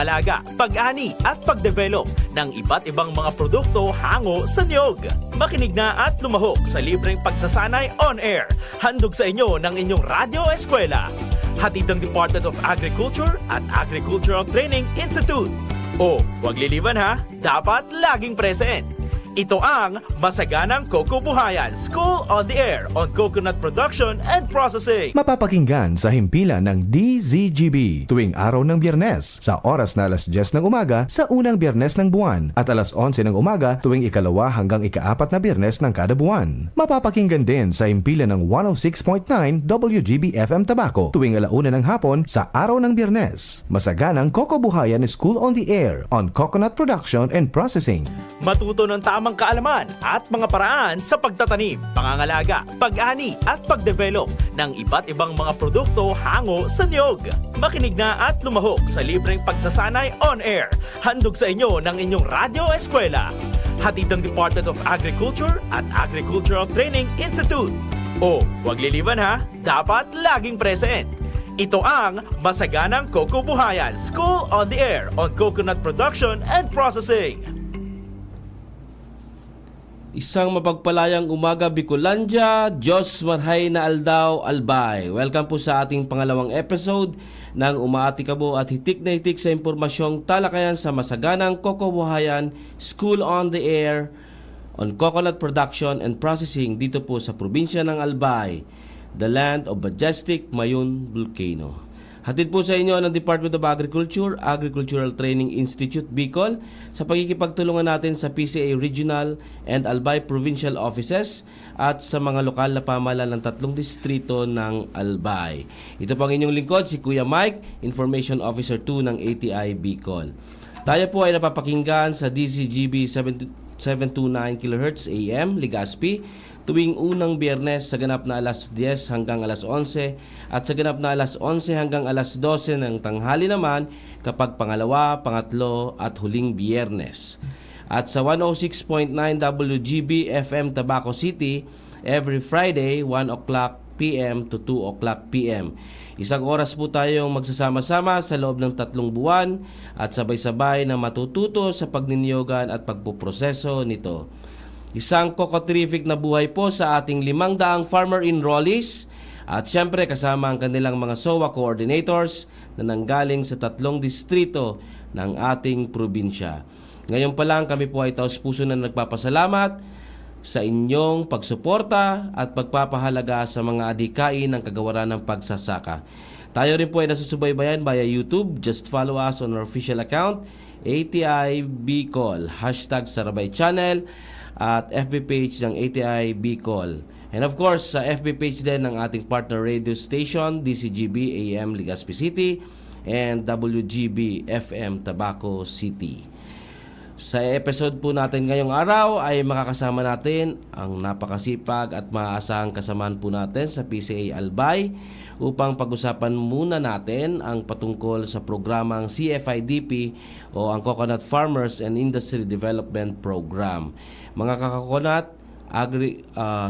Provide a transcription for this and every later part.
Alaga, pag-ani at pagdevelop ng iba't ibang mga produkto hango sa niyog. Makinig na at lumahok sa libreng pagsasanay on air. Handog sa inyo ng inyong Radyo Eskwela. Hatid ng Department of Agriculture at Agricultural Training Institute. O, huwag liliban ha, dapat laging present. Ito ang Masaganang Kokobuhayan School on the Air on Coconut Production and Processing. Mapapakinggan sa himpilan ng DZGB tuwing araw ng Biyernes sa oras na alas 10 ng umaga sa unang Biyernes ng buwan at alas 11 ng umaga tuwing ikalawa hanggang ikaapat na Biyernes ng kada buwan. Mapapakinggan din sa himpilan ng 106.9 WGB FM Tabaco tuwing alauna ng hapon sa araw ng Biyernes. Masaganang Kokobuhayan School on the Air on Coconut Production and Processing. Matuto ng tamang kaalaman at mga paraan sa pagtatanim, pangangalaga, pag-ani at pagdevelop ng iba't ibang mga produkto hango sa niyog. Makinig na at lumahok sa libreng pagsasanay on air. Handog sa inyo ng inyong Radyo Eskwela. Hatid ng Department of Agriculture at Agricultural Training Institute. O, huwag liliban ha, dapat laging present. Ito ang Masaganang Kokobuhayan School on the Air on Coconut Production and Processing. Isang mapagpalayang umaga Bicolandia, Diyos marhay na aldaw albay. Welcome po sa ating pangalawang episode ng Umaatikabo at hitik na hitik sa impormasyong talakayan sa Masaganang Kokobuhayan School on the Air on Coconut Production and Processing dito po sa probinsya ng Albay, the land of majestic Mayun Volcano. Hatid po sa inyo ng Department of Agriculture, Agricultural Training Institute, Bicol sa pagkikipagtulungan natin sa PCA Regional and Albay Provincial Offices at sa mga lokal na pamahalaan ng 3 distrito ng Albay. Ito po ang inyong lingkod, si Kuya Mike, Information Officer 2 ng ATI Bicol. Tayo po ay napapakinggan sa DCGB 729 kHz AM, Legazpi, tuwing unang Biyernes sa ganap na alas 10 hanggang alas 11 at sa ganap na alas 11 hanggang alas 12 ng tanghali naman kapag pangalawa, pangatlo at huling Biyernes. At sa 106.9 WGB FM Tabaco City every Friday 1 o'clock PM to 2 o'clock PM. Isang oras po tayong magsasama-sama sa loob ng 3 buwan at sabay-sabay na matututo sa pagninyogan at pagpuproseso nito. Isang kokotrific na buhay po sa ating 500 farmer enrollees at syempre kasama ang kanilang mga SOA coordinators na nanggaling sa 3 distrito ng ating probinsya. Ngayon pa lang kami po ay taos-puso na nagpapasalamat sa inyong pagsuporta at pagpapahalaga sa mga adhikain ng kagawaran ng pagsasaka. Tayo rin po ay nasusubaybayan via YouTube. Just follow us on our official account, ATI Bicol, #Sarabay Channel, at FB page ng ATI Bicol. And of course, sa FB page din ng ating partner radio station, DCGB AM Legazpi City and WGB FM Tabaco City. Sa episode po natin ngayong araw ay makakasama natin ang napakasipag at maaasahang kasamaan po natin sa PCA Albay upang pag-usapan muna natin ang patungkol sa programang CFIDP o ang Coconut Farmers and Industry Development Program. Mga kakakonat,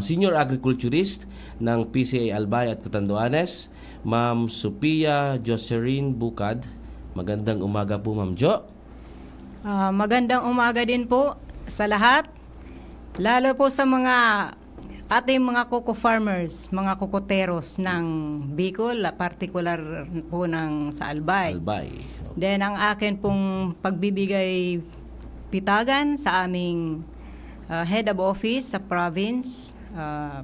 senior agriculturist ng PCA Albay at Catanduanes, Ma'am Sophia Jocerine Bukad. Magandang umaga po, Ma'am Jo. Magandang umaga din po sa lahat, lalo po sa mga ating mga coco farmers, mga cocoteros ng Bicol, particular po ng sa Albay. Then ang akin pong pagbibigay pitagan sa aming head of office sa province,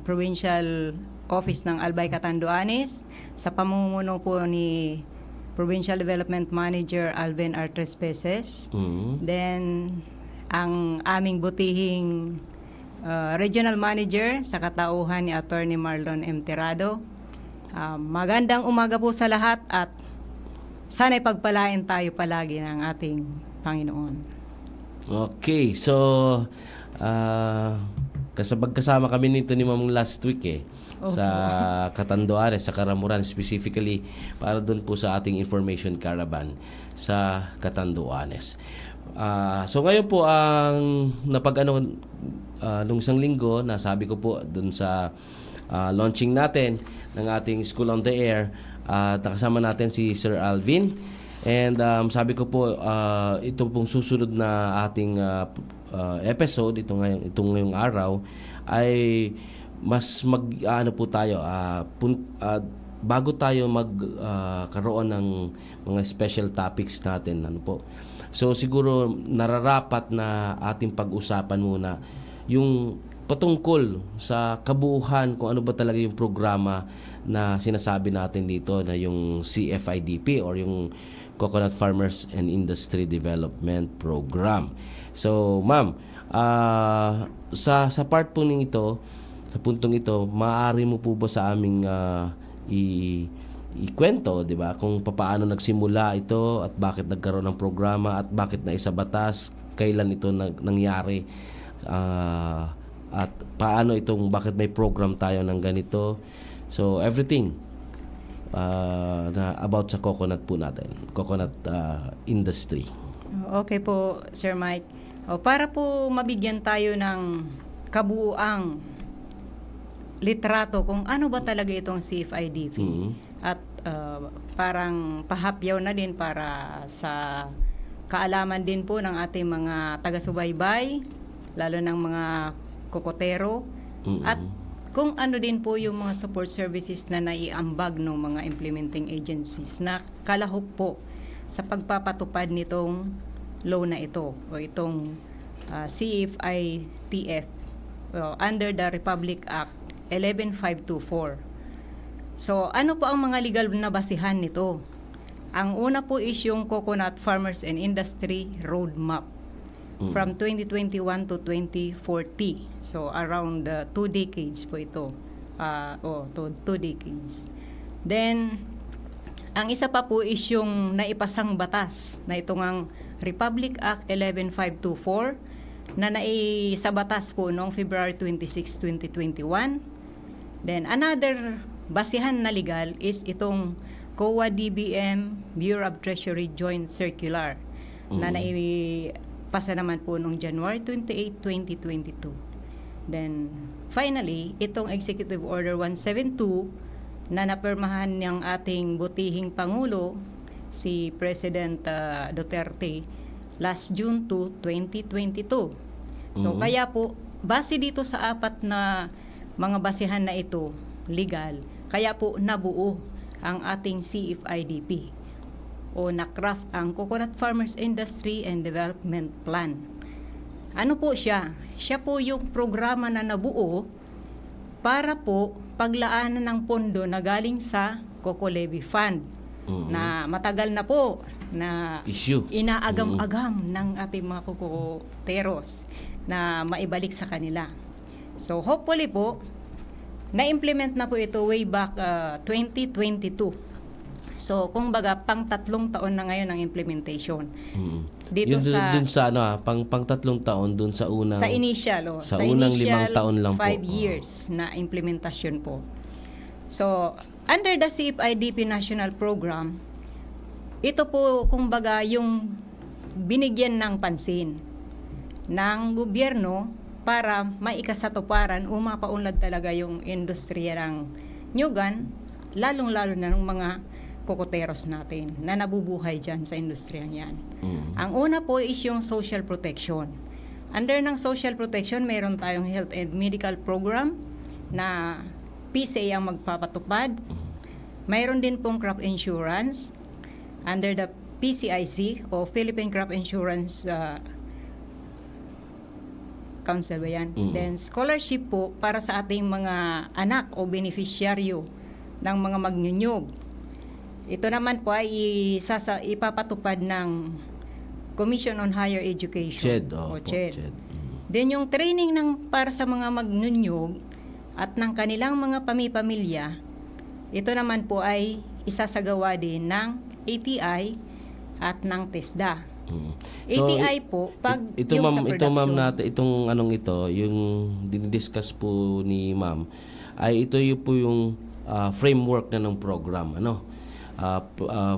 provincial office ng Albay Catanduanes, sa pamumuno po ni Provincial Development Manager Alvin R. Trespeces. Then ang aming butihing Regional Manager sa katauhan ni Attorney Marlon M. Tirado. Magandang umaga po sa lahat at sana'y pagpalain tayo palagi ng ating Panginoon. Okay, so kasama kami nito ni Ma'am last week sa Catanduanes, sa Caramuran, specifically para doon po sa ating information caravan sa Catanduanes. So ngayon po ang nung isang linggo, nasabi ko po doon sa launching natin ng ating School on the Air, nakasama natin si Sir Alvin And sabi ko po, ito pong susunod na ating episode, itong ngayong araw, ay mas ano po tayo, bago tayo magkaroon ng mga special topics natin, ano po. So siguro nararapat na ating pag-usapan muna yung patungkol sa kabuuhan kung ano ba talaga yung programa na sinasabi natin dito na yung CFIDP or yung Coconut Farmers and Industry Development Program. So, ma'am, sa part po nito, sa puntong ito, maaari mo po ba sa aming ikwento, 'di ba? Kung paano nagsimula ito at bakit nagkaroon ng programa at bakit naisabatas, kailan ito nangyari, at paano bakit may program tayo ng ganito. So everything na about sa coconut po natin, coconut industry. Okay po, Sir Mike. Para po mabigyan tayo ng kabuuang litrato kung ano ba talaga itong CFIDP. At parang pahapyaw na din para sa kaalaman din po ng ating mga taga-subaybay, lalo ng mga kokotero, at kung ano din po yung mga support services na naiambag ng mga implementing agencies na kalahok po sa pagpapatupad nitong law na ito o itong CFITF under the Republic Act 11524. So, ano po ang mga legal na basihan nito? Ang una po is yung Coconut Farmers and Industry Roadmap from 2021 to 2040. So, around 2 decades po ito. 2 decades. Then, ang isa pa po is yung naipasang batas na itong ang Republic Act 11524 na naisabatas po noong February 26, 2021. Then, another basihan na legal is itong COA-DBM Bureau of Treasury Joint Circular na naipasa naman po noong January 28, 2022. Then, finally, itong Executive Order 172 na napirmahan ng ating butihing Pangulo, si President Duterte, last June 2, 2022. So, kaya po, base dito sa apat na mga basihan na ito, legal, kaya po nabuo ang ating CFIDP o na-craft ang Coconut Farmers Industry and Development Plan. Ano po siya? Siya po yung programa na nabuo para po paglaanan ng pondo na galing sa Coco Levy Fund na matagal na po na issue, inaagam-agam ng ating mga kukoteros na maibalik sa kanila. So hopefully po, na-implement na po ito way back 2022. So, kung baga, pang 3 taon na ngayon ang implementation. Dito dun sa pang 3 taon dun sa unang sa initial, sa unang initial 5 taon lang 5 po. years na implementasyon po. So, under the CFIDP National Program, ito po kung baga yung binigyan ng pansin ng gobyerno para maikasatuparan o mapaunlad talaga yung industriya ng nyugan, lalong-lalo na ng mga kokoteros natin na nabubuhay dyan sa industriya niyan. Ang una po is yung social protection. Under ng social protection, meron tayong health and medical program na PCA ang magpapatupad. Mayroon din pong crop insurance under the PCIC o Philippine Crop Insurance Council ba yan? Then scholarship po para sa ating mga anak o beneficiaryo ng mga magnyunyog. Ito naman po ay ipapatupad ng Commission on Higher Education CHED, o po, CHED. CHED. Then yung training para sa mga magnyunyog at ng kanilang mga pamilya, ito naman po ay isasagawa din ng ATI at ng TESDA. So, ATI po, pag ito yung ma'am, sa ito ma'am production. natin, itong anong ito, yung dinidiscuss po ni ma'am, ay ito yung po yung framework na ng program,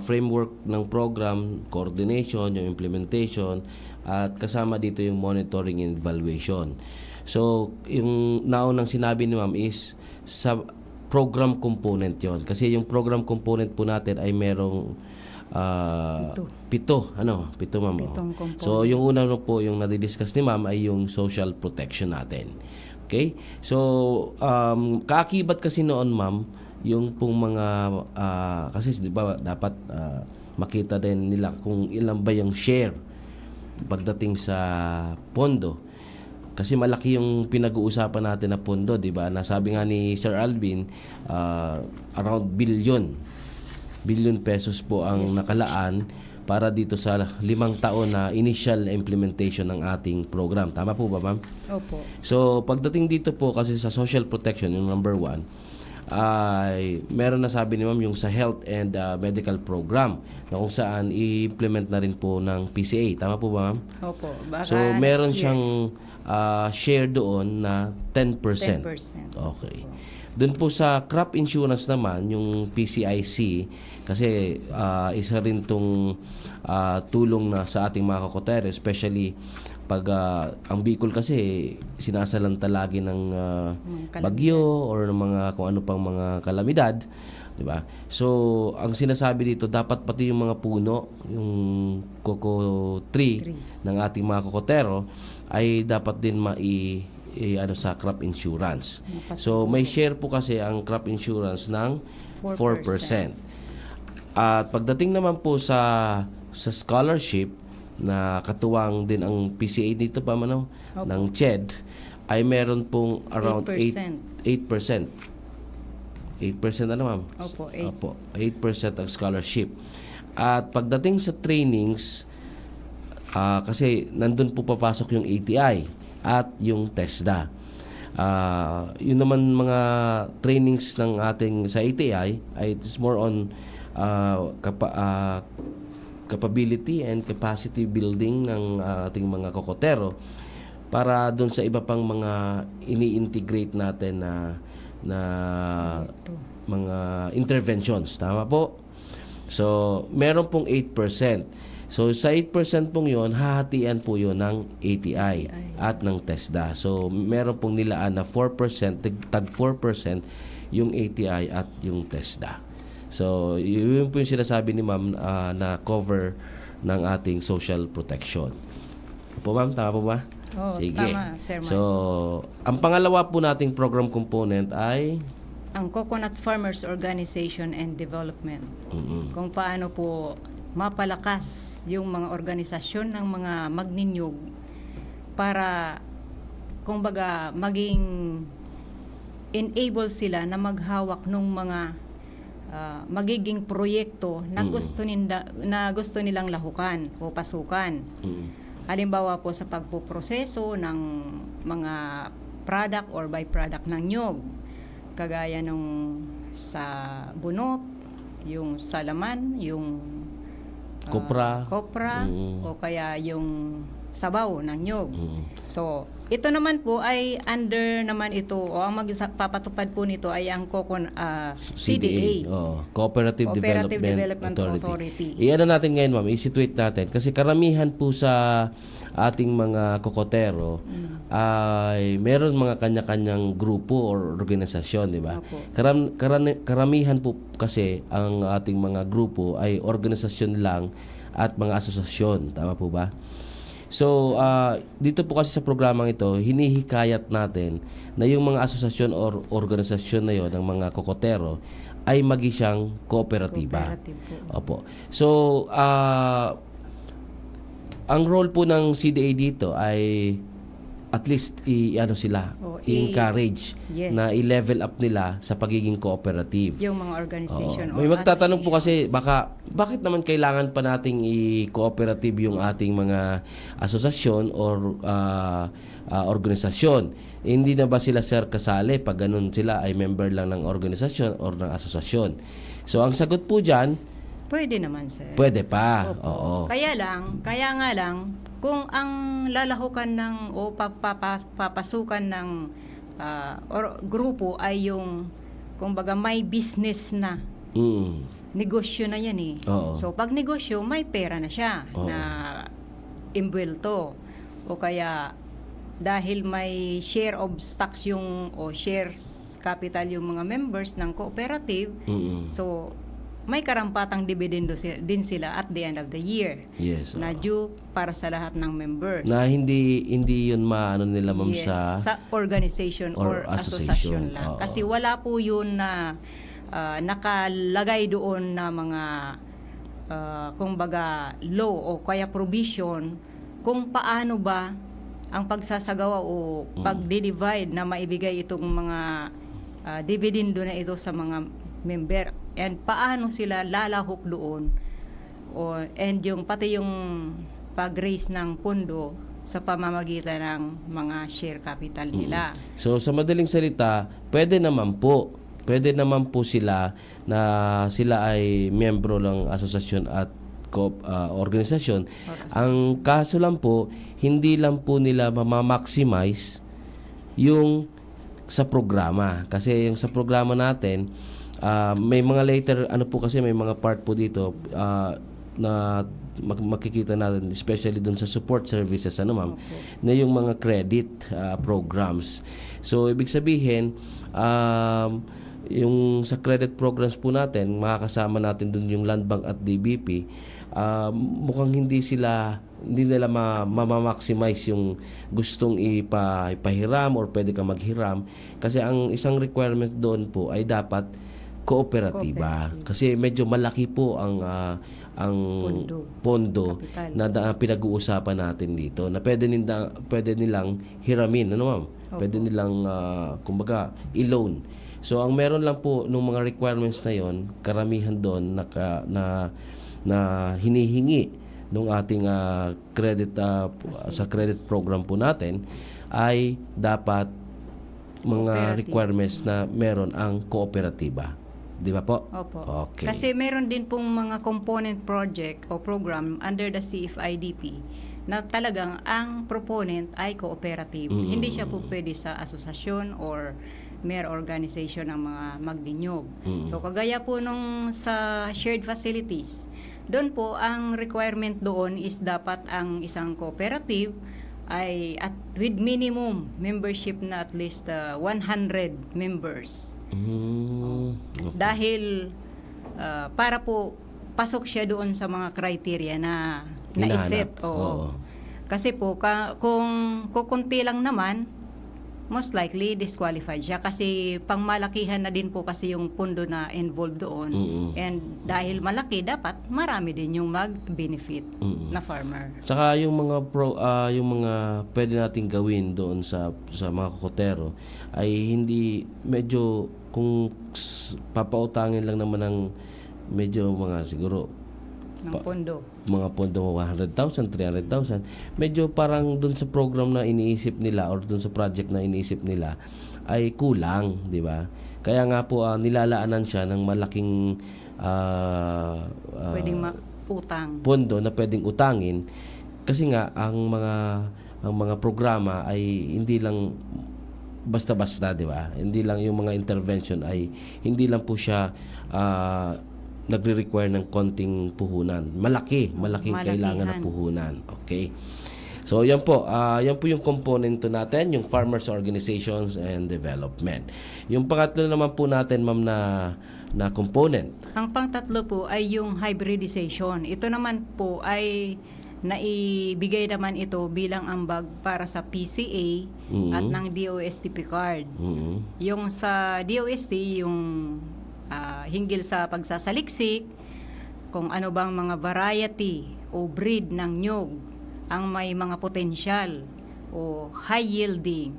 framework ng program, coordination, yung implementation, at kasama dito yung monitoring and evaluation. So, yung naunang sinabi ni ma'am is sa program component yon. Kasi yung program component po natin ay merong Pito, ma'am. Pitong component. So, yung una po, yung nadidiscuss ni ma'am ay yung social protection natin. Okay? So, kaakibat kasi noon, ma'am, yung pong mga, kasi di ba, dapat makita din nila kung ilan ba yung share pagdating sa pondo. Kasi malaki yung pinag-uusapan natin na pondo, di ba? Nasabi nga ni Sir Alvin, around billion pesos po ang nakalaan para dito sa 5 taon na initial implementation ng ating program. Tama po ba, ma'am? Opo. So, pagdating dito po kasi sa social protection, yung number 1, ay meron na sabi ni ma'am yung sa health and medical program na kung saan i-implement na rin po ng PCA. Tama po ba, ma'am? Opo. Baka So, meron next year, siyang share doon na 10%. 10%. Okay. Doon po sa crop insurance naman, yung PCIC, kasi isa rin tong tulong na sa ating mga kokotere, especially pag ang Bicol kasi sinasalanta lagi ng bagyo or ng mga kung ano pang mga kalamidad, 'di ba? So, ang sinasabi dito dapat pati yung mga puno, yung coco tree ng ating mga kokotero ay dapat din sa crop insurance. So, may share po kasi ang crop insurance ng 4%. At pagdating naman po sa scholarship na katuwang din ang PCA dito pa ng CHED ay meron pong around 8%. 8%. 8% ma'am? Opo, 8% ang scholarship. At pagdating sa trainings, kasi nandun po papasok yung ATI at yung TESDA. Yun naman mga trainings ng ating sa ATI ay it's more on capability and capacity building ng ating mga kokotero para doon sa iba pang mga ini-integrate natin na mga interventions. Tama po? So, meron pong 8%. So, sa 8% pong yun, hahatian po yun ng ATI at ng TESDA. So, meron pong nilaan na 4%, tag 4% yung ATI at yung TESDA. So, yun po yung sinasabi ni ma'am na cover ng ating social protection. Po ma'am, tama po ba? Oo, Sige. tama, Sir Mark. So, ang pangalawa po nating program component ay Ang Coconut Farmers Organization and Development. Kung paano po mapalakas yung mga organisasyon ng mga magninyog para kumbaga maging enable sila na maghawak ng mga magiging proyekto na gusto nilang lahukan o pasukan. Halimbawa po sa pagpoproseso ng mga product or byproduct ng nyog, kagaya nung sa bunot, yung salaman, yung kopra, o kaya yung sabaw ng nyog. So, ito naman po ay under naman ito o ang magpapatupad po nito ay ang CDA. Cooperative Development Authority. Iyan na natin ngayon, ma'am, i-situate natin kasi karamihan po sa ating mga kokotero ay meron mga kanya-kanyang grupo or organisasyon, di ba? Karamihan po kasi ang ating mga grupo ay organisasyon lang at mga asosasyon, tama po ba? So, dito po kasi sa programang ito, hinihikayat natin na yung mga asosasyon or organisasyon na yon ng mga kokotero ay magi siyang kooperatiba. Opo. So, ang role po ng CDA dito ay at least i-encourage na i-level up nila sa pagiging cooperative. Yung mga organization. May magtatanong po kasi bakit naman kailangan pa nating i-cooperative yung ating mga asosasyon or organisasyon? Hindi na ba sila sir kasali pag ganun sila ay member lang ng organisasyon or ng asosasyon? So ang sagot po diyan, pwede naman sir. Pwede pa. Opo. Oo. Kaya nga lang kung ang lalahukan ng o papasukan ng grupo ay yung kumbaga may business na negosyo na yan eh. Oo. So pag negosyo may pera na siya na imbuelto o kaya dahil may share of stocks yung o shares capital yung mga members ng cooperative, so may karampatang dividendo din sila at the end of the year Yes. na due para sa lahat ng members. Na hindi yun maano nila ma'am Yes, sa sa organization or or association. association lang. Oo. Kasi wala po yun na nakalagay doon na mga kumbaga law o kaya provision kung paano ba ang pagsasagawa o pagdi-divide na maibigay itong mga dividendo na ito sa mga member and paano sila lalahok doon and yung pati yung pag-raise ng pondo sa pamamagitan ng mga share capital nila. So sa madaling salita, pwede naman po sila na sila ay miyembro ng asosasyon at organisasyon. Ang kaso lang po, hindi lang po nila ma-maximize yung sa programa. Kasi yung sa programa natin, may mga later, kasi may mga part po dito na makikita natin, especially dun sa support services, na yung mga credit programs. So, ibig sabihin, yung sa credit programs po natin, makakasama natin dun yung Land Bank at DBP, mukhang hindi nila ma-maximize yung gustong ipahiram or pwede ka maghiram. Kasi ang isang requirement doon po ay dapat kooperatiba. Kasi medyo malaki po ang pondo na pinag-uusapan natin dito na pwede nilang hiramin, ma'am? Pwede nilang kumbaga i-loan. So ang meron lang po nung mga requirements na yon, karamihan doon na hinihingi nung ating credit sa credit program po natin ay dapat mga requirements na meron ang kooperatiba. Di ba po? Opo. Okay. Kasi meron din pong mga component project o program under the CFIDP na talagang ang proponent ay cooperative. Hindi siya po pwede sa asosasyon or mere organization ng mga magdinyog. So kagaya po nung sa shared facilities, doon po ang requirement doon is dapat ang isang cooperative ay at with minimum membership na at least 100 members. Okay. Dahil para po pasok siya doon sa mga criteria na naiset. Oo. Kasi po kung kukunti lang naman, most likely disqualified siya kasi pangmalakihan na din po kasi yung pondo na involved doon. And dahil malaki, dapat marami din yung mag-benefit na farmer. Saka yung mga pwede nating gawin doon sa mga kokotero ay hindi medyo kung papautangin lang naman ng medyo mga siguro Ng pondo. mga pondo 100,000, 300,000, medyo parang dun sa program na iniisip nila or dun sa project na iniisip nila ay kulang, di ba? Kaya nga po nilalaanan siya ng malaking Pwedeng utang. pondo na pwedeng utangin kasi nga ang mga programa ay hindi lang basta-basta, di ba? Hindi lang yung mga intervention ay hindi lang po siya nagre-require ng konting puhunan. Malaking kailangan ng puhunan. Okay? So, yan po yung komponento natin, yung Farmers Organizations and Development. Yung pangatlo naman po natin, ma'am, na component. Ang pangtatlo po ay yung hybridization. Ito naman po ay naibigay naman ito bilang ambag para sa PCA at ng DOSTP card. Yung sa DOST, yung hinggil sa pagsasaliksik, kung ano bang mga variety o breed ng nyog ang may mga potensyal o high yielding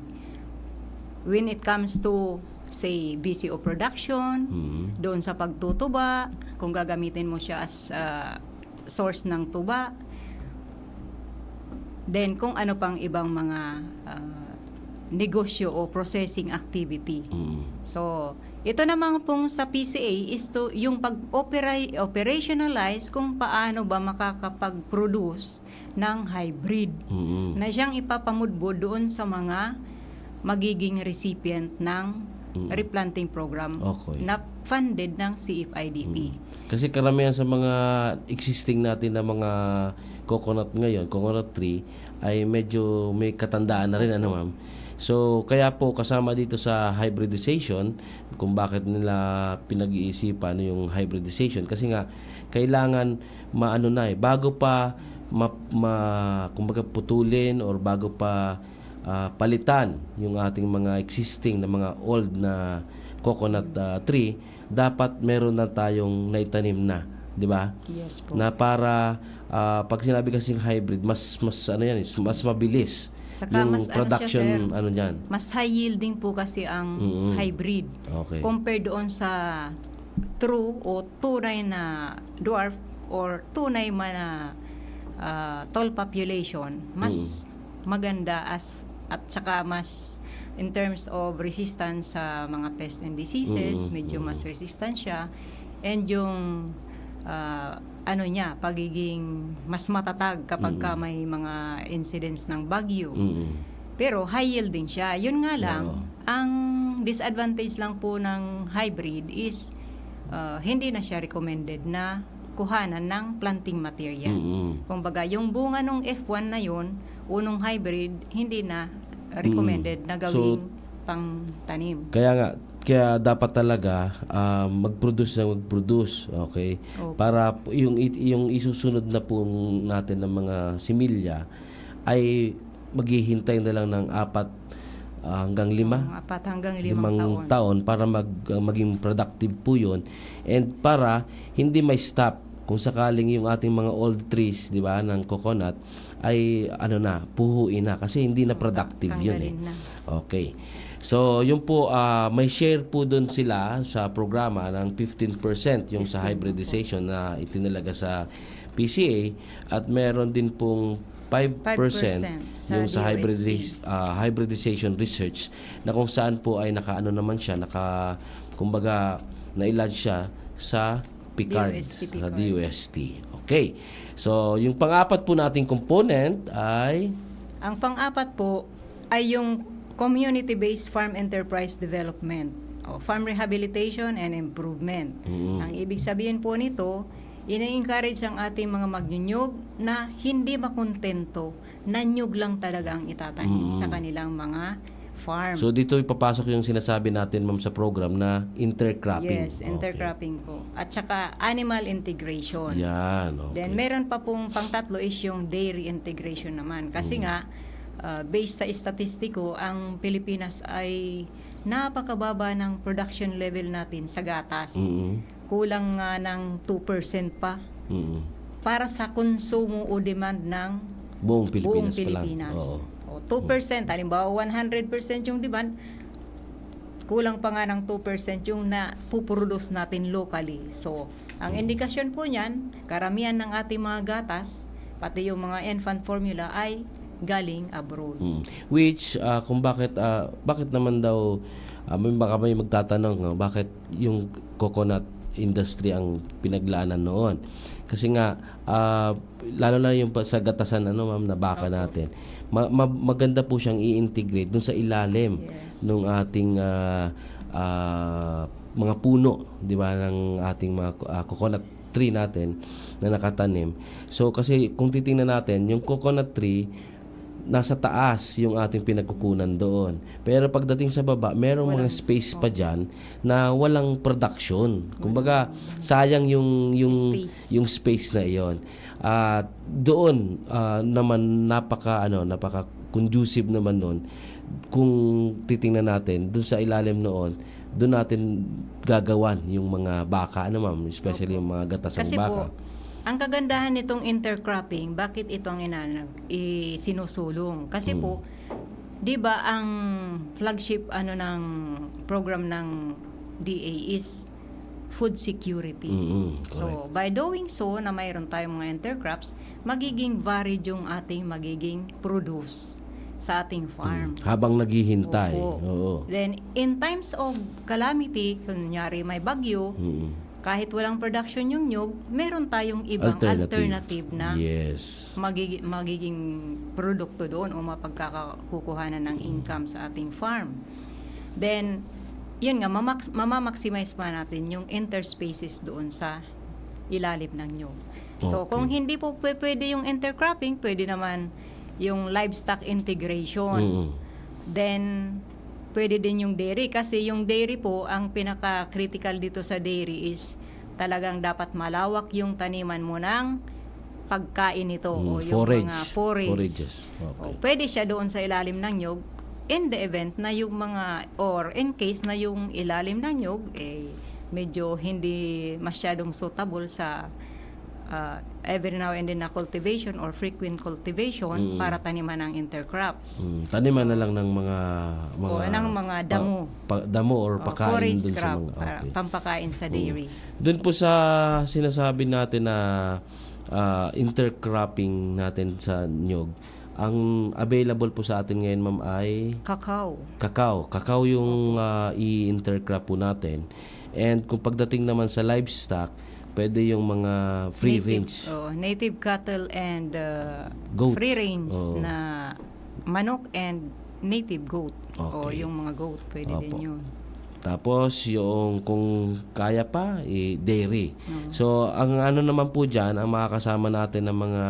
when it comes to say BCO production, doon sa pagtutuba, kung gagamitin mo siya as source ng tuba, then kung ano pang ibang mga negosyo o processing activity. So, ito naman pong sa PCA is to yung pag-operationalize kung paano ba makakapag-produce ng hybrid na siyang ipapamudbo doon sa mga magiging recipient ng replanting program na funded ng CFIDP. Kasi karamihan sa mga existing natin na mga coconut ngayon, coconut tree, ay medyo may katandaan na rin, ano ma'am? So, kaya po kasama dito sa hybridization, kung bakit nila pinag-iisipan yung hybridization. Kasi nga, kailangan bago pa kumbaga putulin or bago pa palitan yung ating mga existing na mga old na coconut tree, dapat meron na tayong naitanim na, di ba? Yes po. Na para pag sinabi kasing hybrid, mas mas mabilis Saka yung mas production ano siya, sir, niyan. mas high yielding po kasi ang hybrid Okay. compared doon sa true o tunay na dwarf or tunay na tall population. Mas maganda at saka mas in terms of resistance sa mga pests and diseases, medyo mas resistant siya, and yung pagiging mas matatag kapag ka may mga incidents ng bagyo. Pero high yielding siya. Yun nga lang, ang disadvantage lang po ng hybrid is hindi na siya recommended na kuhanan ng planting material. Kumbaga, yung bunga ng F1 na yun, unong hybrid, hindi na recommended na gawing pang tanim. Kaya dapat talaga mag-produce, okay? Opo. Para yung isusunod na po natin ng mga similya ay maghihintay na lang ng 4 hanggang 5 4 hanggang 5 limang taon. taon para maging productive po yun, and para hindi may stop kung sakaling yung ating mga old trees, di ba, ng coconut ay puhuin na kasi hindi na productive yun eh. Tanggalin na. Okay. So, yun po, may share po doon sila sa programa ng 15% yung sa hybridization na itinalaga sa PCA, at meron din pong 5% yung sa hybridization research, na kung saan po ay kumbaga nailodge siya sa PICARD, sa DUST. Okay. So, yung pang-apat po nating component ay Ang pang-apat po ay yung community-based farm enterprise development o farm rehabilitation and improvement. Ang ibig sabihin po nito, ina-encourage ang ating mga magnyunyog na hindi makontento na nyug lang talaga ang itatanim sa kanilang mga farm. So dito ipapasok yung sinasabi natin ma'am sa program na intercropping. Yes, intercropping po. At saka animal integration. Yan, okay. Then meron pa pong pang-tatlo is yung dairy integration naman. Kasi nga, based sa estatistiko, ang Pilipinas ay napakababa ng production level natin sa gatas. Kulang nga ng 2% pa para sa konsumo o demand ng buong buong Pilipinas pa lang. Pilipinas. Oo. O, 2%, halimbawa 100% yung demand, kulang pa nga ng 2% yung na puproduce natin locally. So, ang indikasyon po niyan, karamihan ng ating mga gatas, pati yung mga infant formula ay galing abroad. Which kung bakit naman daw baka may magtatanong bakit yung coconut industry ang pinaglaanan noon. Kasi nga lalo na yung sa gatasan ma'am na baka natin. Maganda po siyang i-integrate dun sa ilalim ng ating mga puno, di ba, ng ating mga coconut tree natin na nakatanim. So kasi kung titingnan natin, yung coconut tree nasa taas yung ating pinagkukunan doon. Pero pagdating sa baba, merong mga space pa diyan na walang production. Kumbaga, sayang yung space na iyon. At doon naman napaka conducive naman noon. Kung titingnan natin doon sa ilalim noon, doon natin gagawan yung mga baka ma'am, especially yung mga gatas ng Kasi baka. po, ang kagandahan nitong intercropping, bakit ito ang sinusulong? Kasi po, 'di ba ang flagship ng program ng DA is food security. So, by doing so na mayroon tayong mga intercrops, magiging varied yung ating magiging produce sa ating farm. Habang naghihintay. Opo. Oo. Then, in times of calamity, kunyari may bagyo, kahit walang production yung nyug, meron tayong ibang alternative na yes, magiging produkto doon o mapagkakakukuhanan ng income sa ating farm. Then, yun nga, mamamaximize pa natin yung interspaces doon sa ilalim ng nyug. So Okay. kung hindi po pwede yung intercropping, pwede naman yung livestock integration. Mm. Then pwede din yung dairy kasi yung dairy po ang pinaka-critical dito sa dairy is talagang dapat malawak yung taniman mo ng pagkain nito o yung Forage. mga forage. Forages. Okay. O, pwede siya doon sa ilalim ng nyog in the event na yung mga or in case na yung ilalim ng nyog medyo hindi masyadong suitable sa every now and then na cultivation or frequent cultivation para taniman ng intercrops. Taniman na lang ng mga O ng mga damo. damo or O, pagkain forage dun sa crop mga para pampakain sa dairy. Doon po sa sinasabi natin na intercropping natin sa nyog, ang available po sa atin ngayon, ma'am, ay Cacao. kakao. Kakao yung i-intercrop po natin. And kung pagdating naman sa livestock, pwede yung mga free range. Native cattle and Goat. free range Oo. na manok and native goat. O Okay. yung mga goat, pwede Opo. din yun. Tapos yung kung kaya pa, dairy. So ang ano naman po diyan, ang makakasama natin ng mga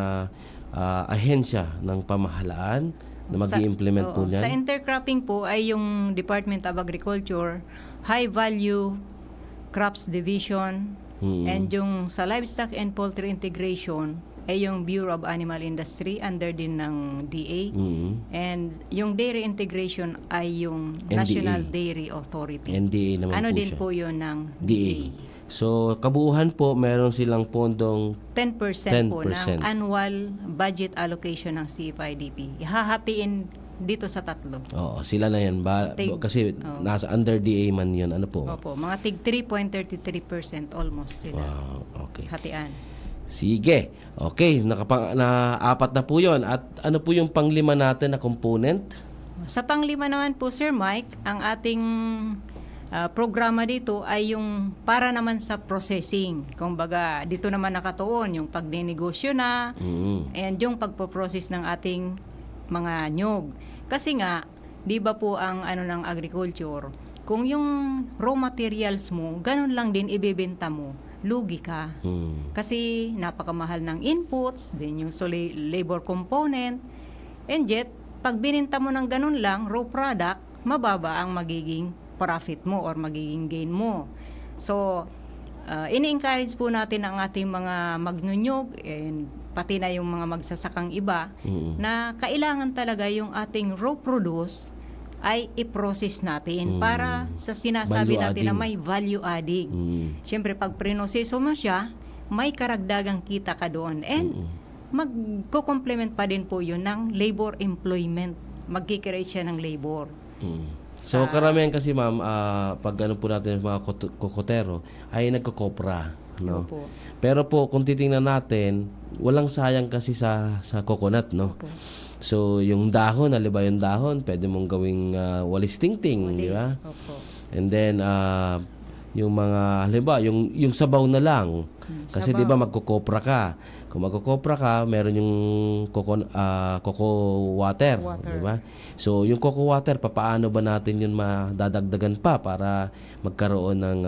ahensya ng pamahalaan na mag-i-implement po Sa niyan. intercropping po ay yung Department of Agriculture, High Value Crops Division, and yung sa Livestock and Poultry Integration ay yung Bureau of Animal Industry under din ng DA. And yung dairy integration ay yung NDA. National Dairy Authority. NDA naman Ano po din siya. po yun ng DA. So kabuuan po meron silang pondong 10% po 10%. ng annual budget allocation ng CFIDP. Ihahatiin dito sa tatlo. Oo, sila na yan kasi nasa under DA man 'yon, ano po. Opo, mga tig 3.33% almost sila. Wow, okay. Hatian. Sige. Okay, na-apat na po 'yon. At ano po yung panglima natin na component? Sa panglima naman po, Sir Mike, ang ating programa dito ay yung para naman sa processing. Kumbaga, dito naman nakatuon yung pagninegosyo na and yung pagpo-process ng ating mga nyog. Kasi nga, di ba po ang ano ng agriculture, kung yung raw materials mo, ganun lang din ibebenta mo, lugi ka. Kasi napakamahal ng inputs, din yung labor component, and yet, pag bininta mo ng ganun lang, raw product, mababa ang magiging profit mo or magiging gain mo. So, ini-encourage po natin ang ating mga magnunyog and pati na yung mga magsasakang iba na kailangan talaga yung ating raw produce ay i-process natin para sa sinasabi Value natin na adding. may value adding. Siyempre, pag prinoseso mo siya, may karagdagang kita ka doon. And magko-complement pa din po yun ng labor employment. Magkikreate siya ng labor. So karamihan kasi ma'am, pag ano po natin mga kokotero ay nagkokopra, no? Opo. Pero po kung titingnan natin, walang sayang kasi sa coconut, no? Opo. So yung dahon, halimbawa yung dahon, pwede mong gawing walis tingting, di ba? Opo. And then yung mga halimbawa yung sabaw na lang. Kasi sabaw. 'di ba magkokopra ka. Kung magkokopra ka, meron yung coco water, Water. 'di ba? So yung coco water, papaano ba natin yun madadagdagan pa para magkaroon ng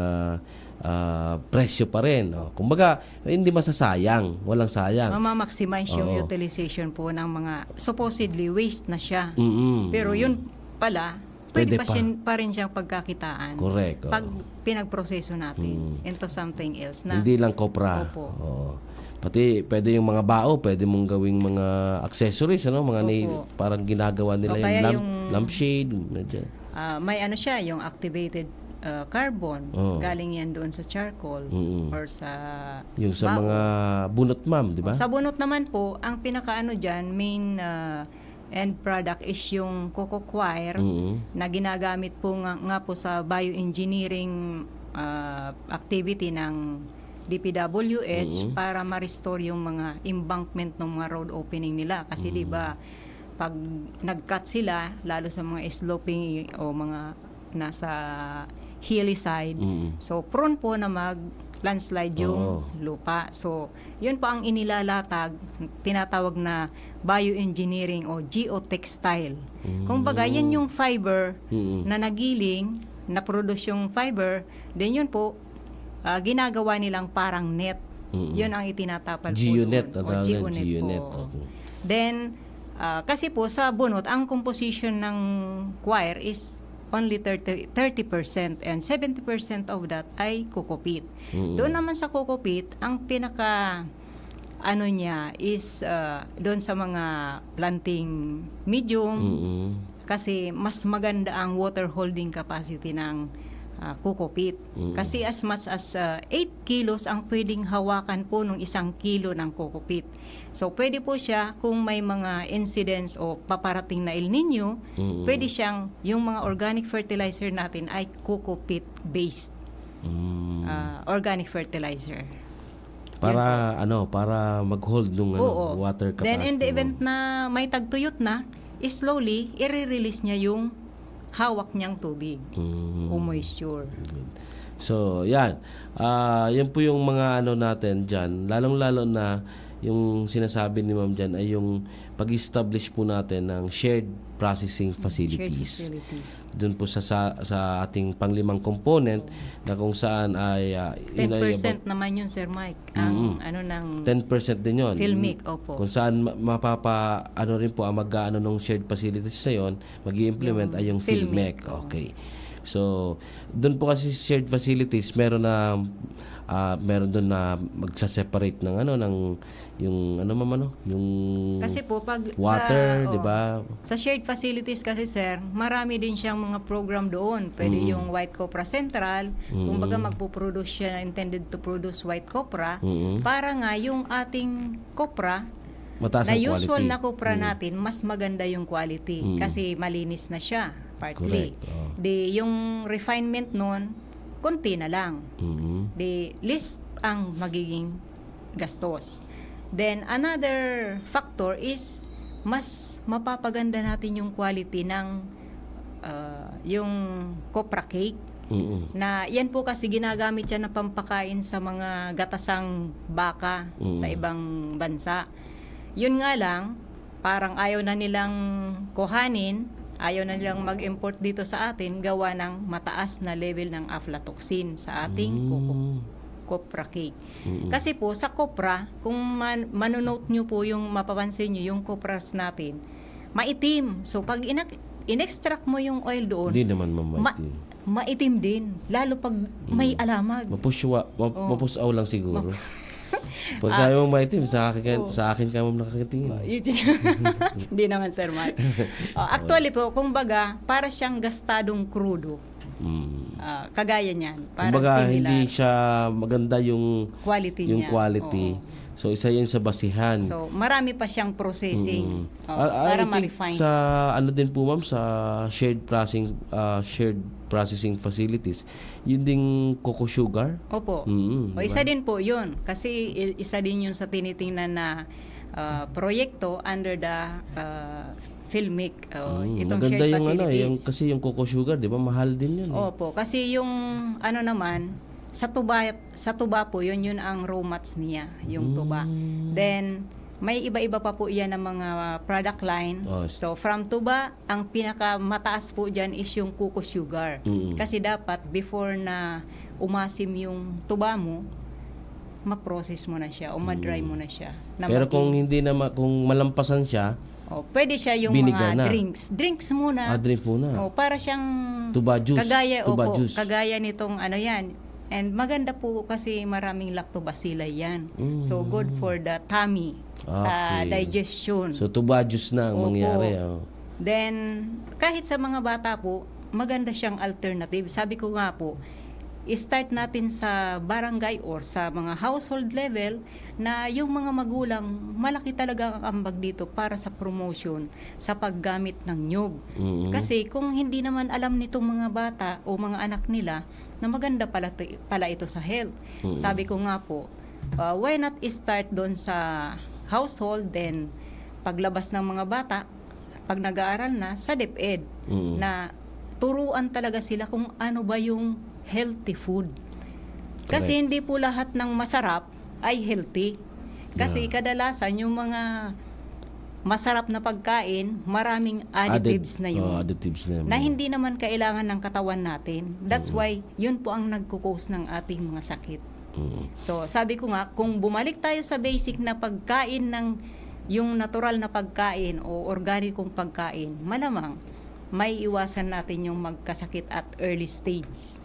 presyo pa rin. Kumbaga, hindi masasayang, walang sayang. Mama-maximize yung Oo. utilization po ng mga supposedly waste na siya. Mm-mm. Pero yun pala, Pwede pwede pa rin siyang pagkakitaan. Correct. Pag pinagproseso natin into something else na Hindi lang kopra. Opo. Oo. Pati pwede yung mga bao, pwede mong gawing mga accessories, ano, mga Opo. parang ginagawa nila O kaya yung lampshade, medyo. may ano siya, yung activated carbon. Oo. Galing yan doon sa charcoal or sa Yung sa bao. mga bunot, ma'am, di ba? Sa bunot naman po, ang pinakaano diyan, main end product is yung coco coir na ginagamit po nga po sa bioengineering activity ng DPWH para ma-restore yung mga embankment ng mga road opening nila. Kasi di ba pag nag-cut sila, lalo sa mga sloping o mga nasa hilly side, so prone po na landslide yung lupa. So, yun po ang inilalatag, tinatawag na bioengineering o geotextile. Kung baga, yan yung fiber na nagiling, na-produce yung fiber, then yun po, ginagawa nilang parang net Yun ang itinatapal po G-unit, doon. ang tawag na G-unit G-unit. po. Okay. Then, kasi po sa bunot, ang composition ng choir is only 30% and 70% of that ay kokopit. Doon naman sa kokopit, ang pinaka ano niya is doon sa mga planting medium kasi mas maganda ang water holding capacity ng kokopit. Kasi as much as 8 kilos ang pwedeng hawakan po ng 1 kilo ng kokopit. So pwede po siya kung may mga incidents o paparating na El Nino, pwede siyang yung mga organic fertilizer natin ay kokopit based organic fertilizer. Para para mag-hold ng water capacity. Then in the event na may tagtuyot na, slowly i-release niya yung hawak niyang tubig o moisture. Good. So, yan. Yan po yung mga natin dyan. Lalong-lalo na yung sinasabi ni Ma'am dyan ay yung pag-establish po natin ng shared processing facilities. Doon po sa ating panglimang component na kung saan ay 10% naman yun, Sir Mike. Ang ng 10% din yun. Filmic, opo. Kung saan rin po ang ng shared facilities na yun, mag-i-implement ay yung Filmic. Okay. So, doon po kasi shared facilities, meron doon na magsa-separate ng yung kasi po pag water, 'di ba? Sa shared facilities kasi, sir, marami din siyang mga program doon. Pwede yung White Copra Central, kumbaga magpo-produce siya, intended to produce white copra para nga yung ating copra mataas na ang usual quality. na copra natin, mas maganda yung quality kasi malinis na siya, partly. Correct. Di yung refinement nun, konti na lang. Di list ang magiging gastos. Then another factor is mas mapapaganda natin yung quality ng yung copra cake. Na yan po kasi ginagamit siya na pampakain sa mga gatasang baka sa ibang bansa. Yun nga lang, parang ayaw na nilang kuhanin, ayaw na nilang mag-import dito sa atin gawa ng mataas na level ng aflatoxin sa ating copra cake. Kasi po sa copra, kung manonote nyo po yung mapapansin nyo yung copras natin, maitim. So pag in-extract mo yung oil doon, Hindi naman maitim. Maitim din. Lalo pag may alamag. Mapusaw lang siguro. Pag sabi mo maitim, sa akin ka mo nakakatingin. Hindi naman, Sir Mark. Actually po, kumbaga, para siyang gastadong krudo. Kagaya niyan. Parang Kumbaga, similar. hindi siya maganda yung Quality yung niya. quality. Oo. So, isa yun sa basihan. So, marami pa siyang processing I para think ma-refine. sa din po ma'am, sa shared processing facilities, yun ding cocoa sugar. Opo. Diba? Isa din po yun. Kasi isa din yun sa tinitingnan na proyekto under the Filmic. Itong Maganda shared yung facilities. kasi yung cocoa sugar, di ba? Mahal din yun. Opo. Kasi yung naman, sa tuba po, yun ang raw mats niya, yung tuba. Then, may iba-iba pa po iyan ng mga product line. So, from tuba, ang pinakamataas po dyan is yung cocoa sugar. Kasi dapat, before na umasim yung tuba mo, ma-process mo na siya o ma-dry mo na siya. Pero kung hindi na kung malampasan siya, pwede siya yung vinegar mga na. drinks muna. Drink muna. Para siyang Tuba juice. Kagaya nitong yan. And maganda po kasi maraming lactobacilli yan. So good for the tummy, sa digestion. So tuba juice na ang mangyari. Then kahit sa mga bata po, maganda siyang alternative. Sabi ko nga po, i-start natin sa barangay or sa mga household level na yung mga magulang, malaki talaga ang ambag dito para sa promotion sa paggamit ng nyug. Kasi kung hindi naman alam nitong mga bata o mga anak nila na maganda pala ito sa health. Sabi ko nga po, why not start doon sa household, then paglabas ng mga bata, pag nag-aaral na, sa DepEd, na turuan talaga sila kung ano ba yung healthy food. Kasi hindi po lahat ng masarap ay healthy. Kasi kadalasan yung mga masarap na pagkain, maraming additives na yun. Na hindi naman kailangan ng katawan natin. That's why yun po ang nagkukos ng ating mga sakit. So, sabi ko nga, kung bumalik tayo sa basic na pagkain ng yung natural na pagkain o organikong pagkain, malamang may iwasan natin yung magkasakit at early stage.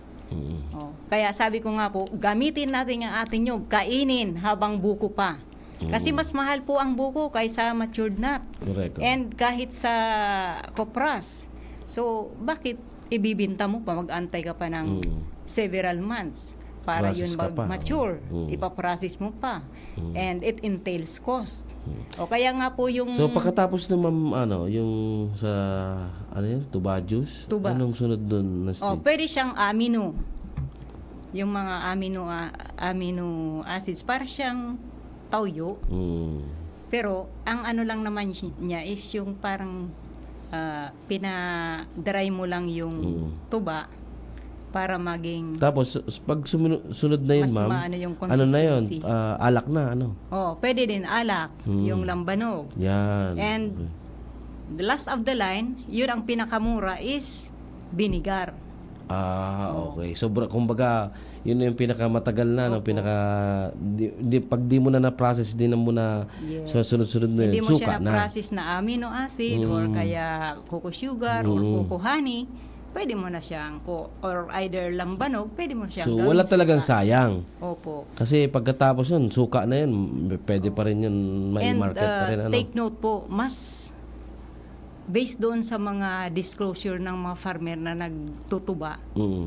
Oh, kaya sabi ko nga po, gamitin natin ang ating nyog, kainin habang buko pa. Kasi mas mahal po ang buko kaysa matured nut. Correct. And kahit sa kopras. So, bakit ibibinta mo pa, mag-antay ka pa ng several months para Process yun ka pa. mag-mature. Ipaprocess mo pa. And it entails cost. O kaya nga po yung... So pagkatapos ng yung sa tuba juice, Tuba. anong sunod doon na stage? pwede siyang amino. Yung mga amino acids, para siyang tauyo. Pero ang ano lang naman niya is yung parang pina-dry mo lang yung tuba para maging Tapos pag sunod na yun, mas ma'am, maano yung ano na yun? consistency. Alak na, ano? Pwede din alak, yung lambanog. Yan. And the last of the line, yun ang pinakamura is vinegar. Okay. So kumbaga, yun yung pinakamatagal na, no? Pag di mo na na-process, di na mo na Yes. sa sunod-sunod na Hindi yun, mo siya suka na. na-process na amino acid or kaya cocoa sugar or cocoa honey, pwede mo na siyang, or either lambanog, pwede mo siyang So gawing wala talagang suka. sayang. Opo. Kasi pagkatapos yun, suka na yun, pwede pa rin yun, may And market pa rin. Ano? take note po, mas based doon sa mga disclosure ng mga farmer na nagtutuba,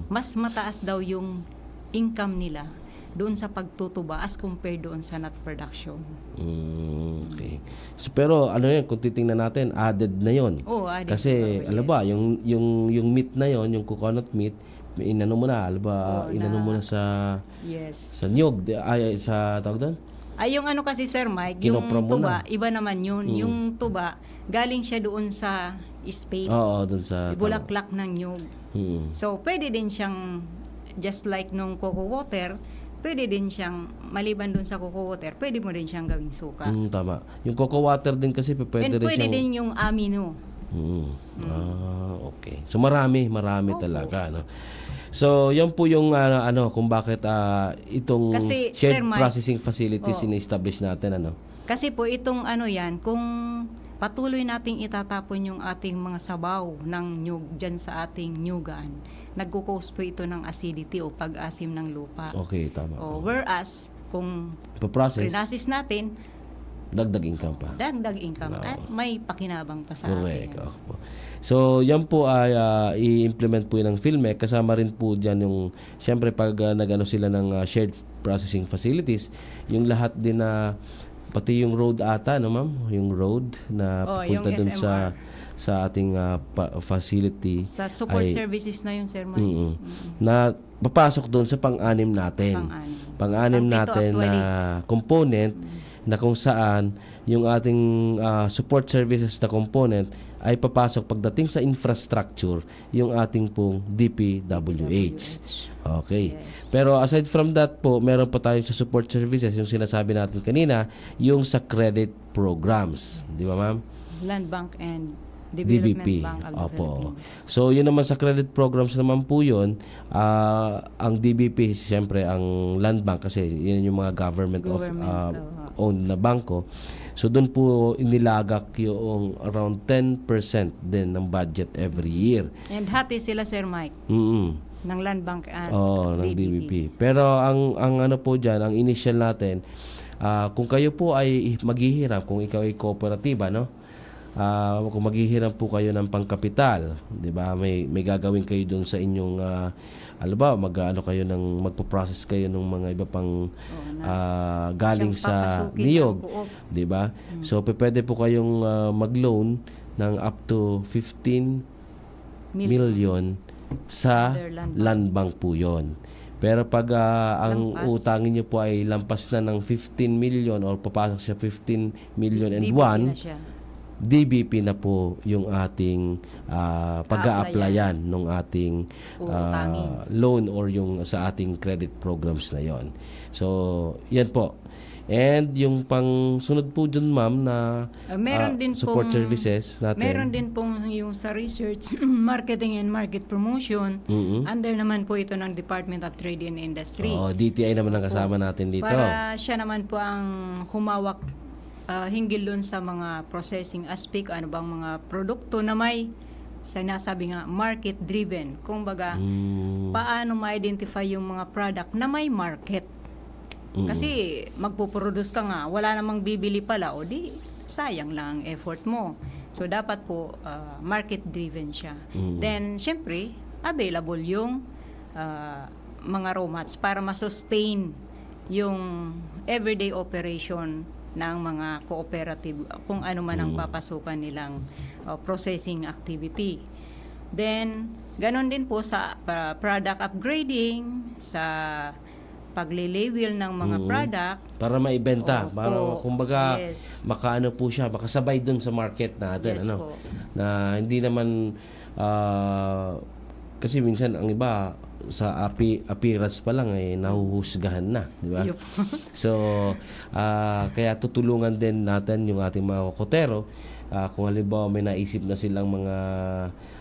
mas mataas daw yung income nila doon sa pagtutuba as compared doon sa nut production. Okay. So, pero ano yun, kung titingnan natin, added na yun. Added Kasi, po, alam ba, yes. yung meat na yon, yung coconut meat, inano mo na, alam ba, inano mo na sa Yes. sa niyog, sa tawag doon? Ay, yung ano kasi, Sir Mike, Kinopra yung mo tuba, na. iba naman yun. Yung tuba, galing siya doon sa spade, Oo, doon sa bulaklak ng nyug. Hmm. So, pwede din siyang, just like nung cocoa water, pwede din siyang, maliban doon sa cocoa water, pwede mo din siyang gawing suka. Tama. Yung cocoa water din kasi pwede And rin pwede siyang... din yung amino. Okay. So marami talaga, no. So, yan po yung kung bakit itong Kasi, shared Sir Mike, processing facilities in-establish natin, ano. Kasi po itong kung patuloy nating itatapon yung ating mga sabaw ng nyug dyan sa ating nyugan, nagkukos po ito ng acidity o pag-asim ng lupa. Okay, tama. Whereas, kung Pa-process, prinasis natin, dagdag income pa. dagdag income at may pakinabang pa sa Correct. atin. Opo. So, yan po ay i-implement po yun ng PhilMec. Kasama rin po dyan yung, syempre pag nag-ano sila ng shared processing facilities, yung lahat din na, pati yung road ata, no ma'am? Yung road na pupunta yung dun FMR. sa ating facility. Sa support ay- services na yun, Sir Mike. Na papasok doon sa pang-anim natin. Pang-anim Pang-pito natin na component na kung saan yung ating support services na component ay papasok pagdating sa infrastructure yung ating pong DPWH. Okay. Pero aside from that po, meron pa tayo sa support services, yung sinasabi natin kanina, yung sa credit programs. Di ba, ma'am? Land Bank and Development DBP. Bank of the Opo. Philippines. So, yun naman sa credit programs naman po yun, ang DBP, siyempre, ang Land Bank, kasi yun yung mga government owned na bangko. So, doon po inilagak yung around 10% din ng budget every year. And hati sila, Sir Mike, ng Land Bank and ng DBP. Pero ang ano po dyan, ang initial natin, kung kayo po ay maghihiram, kung ikaw ay kooperatiba, no? Kung maghihiram po kayo ng pangkapital, 'di ba? May gagawin kayo doon sa inyong mag-ano kayo ng magpo-process kayo ng mga iba pang galing sa papasukin niyog, ng co-op. 'di ba? So pwede po kayong mag-loan ng up to 15 million sa Other land bank. land bank po 'yon. Pero pag ang Lampas. utangin niyo po ay lampas na ng 15 million or papasok siya 15 million and DBP 1, na siya. DBP na po yung ating pag-a-applyan ng ating Uutangin. loan or yung sa ating credit programs na yon. So, yan po. And yung pang sunod po dyan, ma'am, na Meron din support pong- services natin. Meron din pong yung sa research, marketing and market promotion. Mm-mm. Under naman po ito ng Department of Trade and Industry. Oo, DTI naman ang kasama natin dito. Para siya naman po ang humawak hinggil dun sa mga processing aspect, ano bang mga produkto na may sinasabi nga market driven. Kung baga, paano ma-identify yung mga product na may market. Kasi magpuproduce ka nga, wala namang bibili pala, o di sayang lang ang effort mo. So dapat po market driven siya. Then syempre, available yung mga raw mats para ma-sustain yung everyday operation ng mga cooperative, kung ano man ang papasukan nilang processing activity. Then, ganon din po sa product upgrading, sa pagle-label ng mga product. Para maibenta, Opo. para kumbaga Yes. makaano po siya, makasabay dun sa market natin. Yes ano? po. Na hindi naman, kasi minsan ang iba, sa appearance pa lang ay nahuhusgahan na, di ba? Yup. So, kaya tutulungan din natin yung ating mga kokotero. Kung halimbawa may naisip na silang mga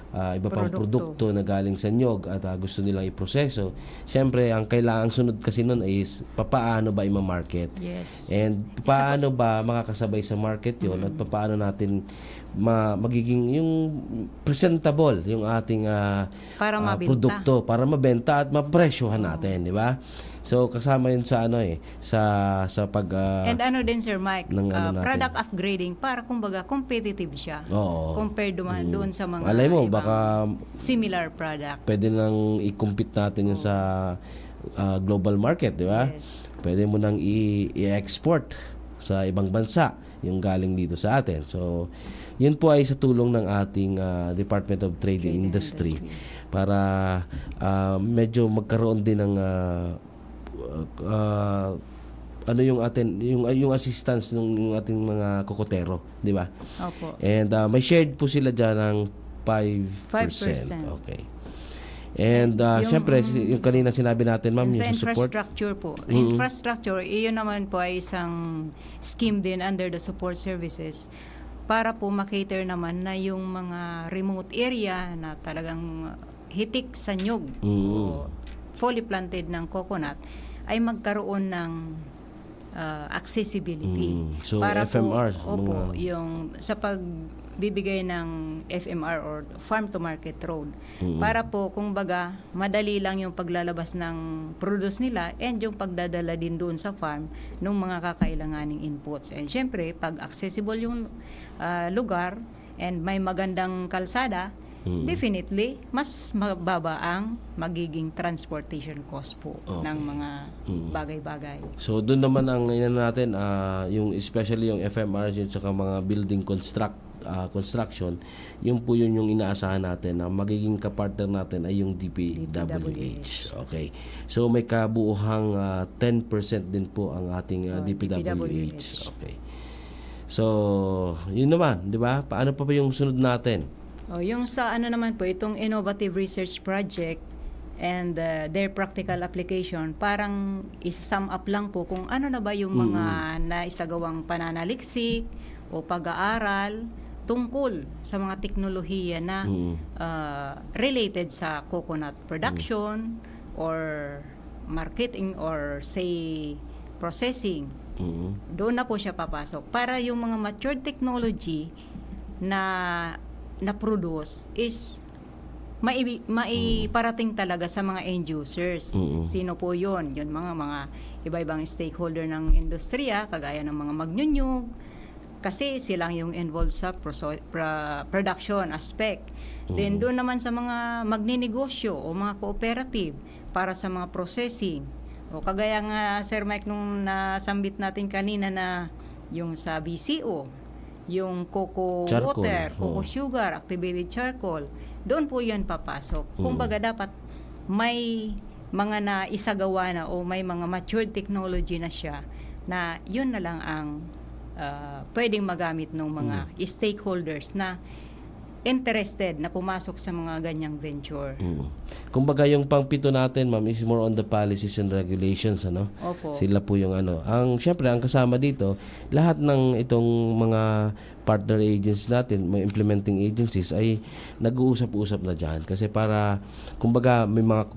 iba pang produkto na galing sa nyog at gusto nilang iproseso, siyempre ang kailangang sunod kasi nun is papaano ba i-market. Yes. And paano ba makakasabay sa market yon at paano natin magiging yung presentable yung ating Para mabenta. produkto para mabenta at mapresyohan natin, di ba? So kasama yun sa sa pag And ano din, Sir Mike, ng ano natin. product upgrading para kumbaga competitive siya. Oo. Compared doon sa mga Alay mo, ibang baka similar product. pwede nang i-compete natin yun sa global market, di ba? Yes. Pwede mo nang i-export sa ibang bansa yung galing dito sa atin. So, yun po ay sa tulong ng ating Department of Trade and Industry para medyo magkaroon din ng ano yung atin yung assistance ng ating mga kokotero, di ba? Opo. And may shared po sila diyan ng 5%. 5%. Okay. And syempre yung kanina sinabi natin, ma'am, Yung sa yung sa support. infrastructure po. Infrastructure, iyon naman po ay isang scheme din under the support services para po makater naman na yung mga remote area na talagang hitik sa nyug o fully planted ng coconut ay magkaroon ng accessibility. So, para FMRs, po, opo, mga- yung sa pagbibigay ng FMR or farm to market road para po kung baga madali lang yung paglalabas ng produce nila and yung pagdadala din doon sa farm ng mga kakailanganing inputs. And syempre, pag accessible yung lugar and may magandang kalsada, definitely mas mababa ang magiging transportation cost po ng mga bagay-bagay. So doon naman ang natin yung especially yung FMRs yun saka mga building construction, yun po yun yung inaasahan natin na magiging kapartner natin ay yung DPWH. Okay. So may kabuuhang 10% din po ang ating DPWH. Okay. So, yun naman, di ba? Paano pa yung sunod natin? Yung sa ano naman po, itong innovative research project and their practical application, parang isa-sum up lang po kung ano na ba yung mga naisagawang pananaliksik o pag-aaral tungkol sa mga teknolohiya na related sa coconut production or marketing or say processing. Doon na po siya papasok para yung mga matured technology na produce is maiparating talaga sa mga end users. Sino po yun? Yun mga iba-ibang stakeholder ng industriya, kagaya ng mga magnyunyug, kasi silang yung involved sa production aspect. Then doon naman sa mga magninegosyo o mga cooperative para sa mga processing. O kagaya nga, Sir Mike, nung nasambit natin kanina na yung sa BCO, yung cocoa Charcoal. water, cocoa sugar, activated charcoal, doon po yan papasok. Kumbaga dapat may mga naisagawa na o may mga matured technology na siya na yun na lang ang pwedeng magamit ng mga stakeholders na interested na pumasok sa mga ganyang venture. Kumbaga yung pangpito natin, ma'am, is more on the policies and regulations, ano? Opo. Sila po yung ano. Syempre, ang kasama dito, lahat ng itong mga partner agencies natin, mga implementing agencies, ay nag-uusap-usap na dyan. Kasi para, kumbaga,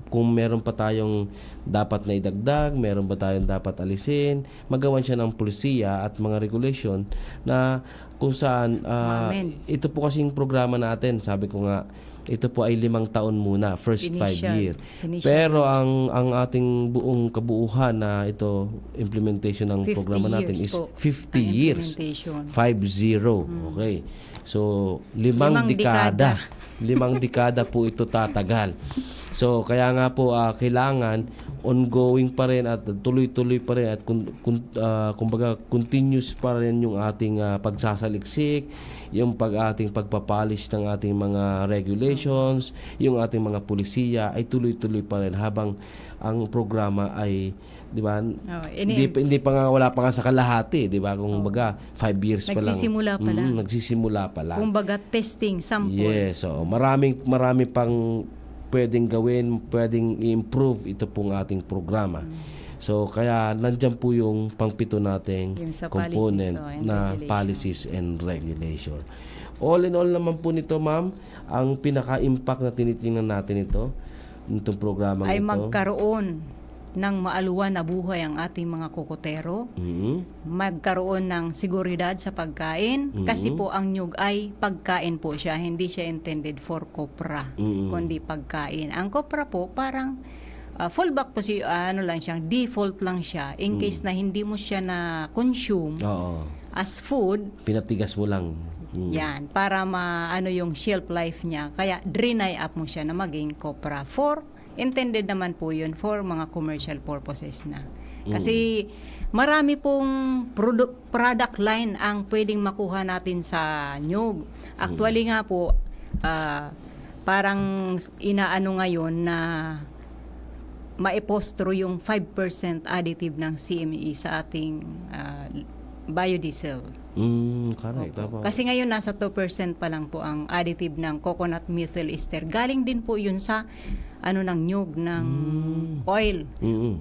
kung meron pa tayong dapat na idagdag, meron ba tayong dapat alisin, magawan siya ng pulisiya at mga regulation na kung saan, ito po kasing programa natin, sabi ko nga, ito po ay 5 taon muna, first 5 year. Pero ang ating buong kabuuhan na ito, implementation ng 50 programa natin years is po 50 ang years. implementation. 50. Okay. So, 5 dekada. 5 dekada po ito tatagal. So, kaya nga po kailangan ongoing pa rin at tuloy-tuloy pa rin at kumbaga continuous pa rin yung ating pagsasaliksik, yung ating pagpapolish ng ating mga regulations, yung ating mga pulisiya ay tuloy-tuloy pa rin habang ang programa ay, di ba? Hindi pa nga, wala pa nga sa kalahati, di ba? Kung baga 5 years pa lang. Nagsisimula pa lang. Nagsisimula pa lang. Kumbaga testing, sample. Yes, so marami pang pwedeng gawin, pwedeng i-improve ito pong ating programa. So, kaya nandyan po yung pangpito nating Yung sa component policies, and na regulation. policies and regulation. All in all naman po nito, ma'am, ang pinaka-impact na tinitingnan natin itong programa Ay ito. magkaroon ng maaluwan na buhay ang ating mga kokotero, magkaroon ng seguridad sa pagkain, kasi po ang nyug ay pagkain po siya, hindi siya intended for kopra, kundi pagkain. Ang kopra po parang fallback po siya, lang siya, default lang siya, in case na hindi mo siya na-consume Oo. as food, Pinatigas mo lang. yan, para maano yung shelf life niya, kaya dry up mo siya na maging kopra. Intended naman po yun for mga commercial purposes na. Kasi marami pong product line ang pwedeng makuha natin sa nyug. Actually nga po, parang inaano ngayon na maipostro yung 5% additive ng CME sa ating biodiesel. Correct. Tama. Kasi ngayon nasa 2% pa lang po ang additive ng coconut methyl ester. Galing din po yun sa ng nyug ng oil.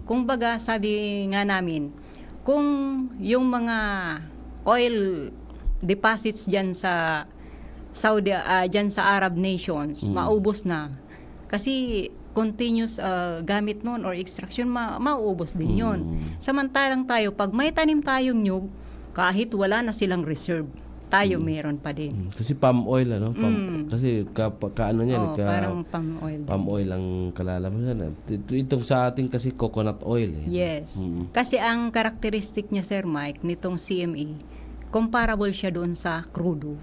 Kung baga, sabi nga namin, kung yung mga oil deposits dyan sa Saudi, dyan sa Arab nations, maubos na. Kasi continuous gamit nun or extraction, mauubos din yun. Samantalang tayo, pag may tanim tayong nyug, kahit wala na silang reserve, tayo meron pa din. Kasi palm oil, ano? Kasi kaano niyan, parang palm oil. Palm oil ang kalalabasan. Itong sa ating kasi coconut oil. Yes. Kasi ang characteristic niya, Sir Mike, nitong CME, comparable siya doon sa crudo.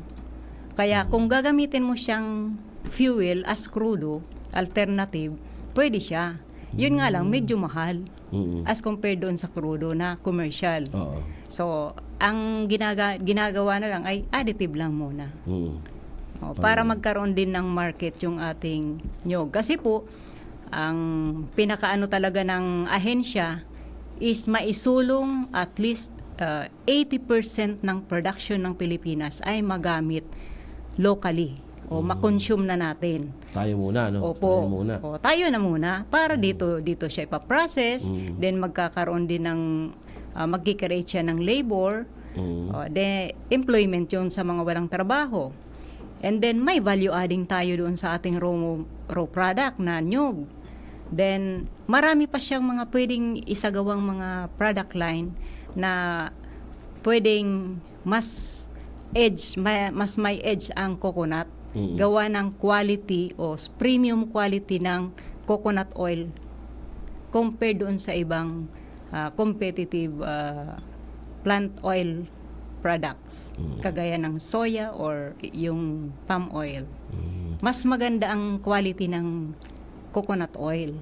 Kaya kung gagamitin mo siyang fuel as crudo, alternative, pwede siya. Yun nga lang, medyo mahal as compared doon sa crudo na commercial. Oo. So, ang ginagawa na lang ay additive lang muna. Para magkaroon din ng market yung ating nyog. Kasi po, ang pinakaano talaga ng ahensya is maisulong at least 80% ng production ng Pilipinas ay magamit locally o makonsume na natin. Tayo muna, no? Opo. Tayo muna. Tayo na muna para dito siya ipaprocess, then magkakaroon din ng magki-create siya ng labor, then employment yun sa mga walang trabaho. And then may value adding tayo doon sa ating raw product na nyug. Then marami pa siyang mga pwedeng isagawang mga product line na pwedeng mas may edge ang coconut, gawa ng quality o premium quality ng coconut oil compared doon sa ibang competitive plant oil products kagaya ng soya or yung palm oil. Mas maganda ang quality ng coconut oil.